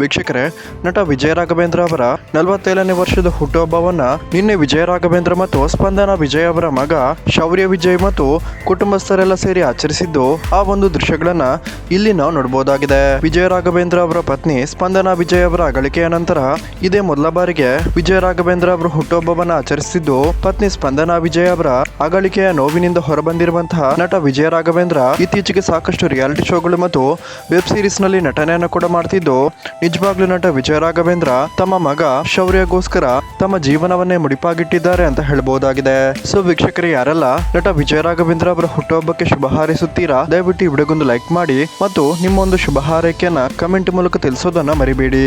ವೀಕ್ಷಕರೇ, ನಟ ವಿಜಯ ರಾಘವೇಂದ್ರ ಅವರ 47ನೇ ವರ್ಷದ ಹುಟ್ಟುಹಬ್ಬವನ್ನ ನಿನ್ನೆ ವಿಜಯ ರಾಘವೇಂದ್ರ ಮತ್ತು ಸ್ಪಂದನಾ ವಿಜಯ್ ಅವರ ಮಗ ಶೌರ್ಯ ವಿಜಯ್ ಮತ್ತು ಕುಟುಂಬಸ್ಥರೆಲ್ಲ ಸೇರಿ ಆಚರಿಸಿದ್ದು ಆ ಒಂದು ದೃಶ್ಯಗಳನ್ನ ಇಲ್ಲಿ ನಾವು ನೋಡಬಹುದಾಗಿದೆ. ವಿಜಯ ರಾಘವೇಂದ್ರ ಅವರ ಪತ್ನಿ ಸ್ಪಂದನಾ ವಿಜಯ್ ಅವರ ಅಗಲಿಕೆಯ ನಂತರ ಇದೇ ಮೊದಲ ಬಾರಿಗೆ ವಿಜಯ ರಾಘವೇಂದ್ರ ಅವರು ಹುಟ್ಟುಹಬ್ಬವನ್ನ ಆಚರಿಸಿದ್ದು, ಪತ್ನಿ ಸ್ಪಂದನಾ ವಿಜಯ್ ಅವರ ಅಗಲಿಕೆಯ ನೋವಿನಿಂದ ಹೊರಬಂದಿರುವಂತಹ ನಟ ವಿಜಯ ರಾಘವೇಂದ್ರ ಇತ್ತೀಚೆಗೆ ಸಾಕಷ್ಟು ರಿಯಾಲಿಟಿ ಶೋಗಳು ಮತ್ತು ವೆಬ್ ಸೀರೀಸ್ ನಲ್ಲಿ ನಟನೆಯನ್ನು ಕೂಡ ಮಾಡ್ತಿದ್ದು, ನಿಜವಾಗ್ಲೂ ನಟ ವಿಜಯ ರಾಘವೇಂದ್ರ ತಮ್ಮ ಮಗ ಶೌರ್ಯಗೋಸ್ಕರ ತಮ್ಮ ಜೀವನವನ್ನೇ ಮುಡಿಪಾಗಿಟ್ಟಿದ್ದಾರೆ ಅಂತ ಹೇಳಬಹುದಾಗಿದೆ. ಸೊ ವೀಕ್ಷಕರೇ, ಯಾರೆಲ್ಲ ನಟ ವಿಜಯ ರಾಘವೇಂದ್ರ ಅವರ ಹುಟ್ಟುಹಬ್ಬಕ್ಕೆ ಶುಭ ಹಾರೈಸುತ್ತೀರಾ, ದಯವಿಟ್ಟು ಈ ವಿಡಿಯೋಗೊಂದು ಲೈಕ್ ಮಾಡಿ ಮತ್ತು ನಿಮ್ಮ ಒಂದು ಶುಭ ಹಾರೈಕೆಯನ್ನ ಕಮೆಂಟ್ ಮೂಲಕ ತಿಳಿಸೋದನ್ನ ಮರಿಬೇಡಿ.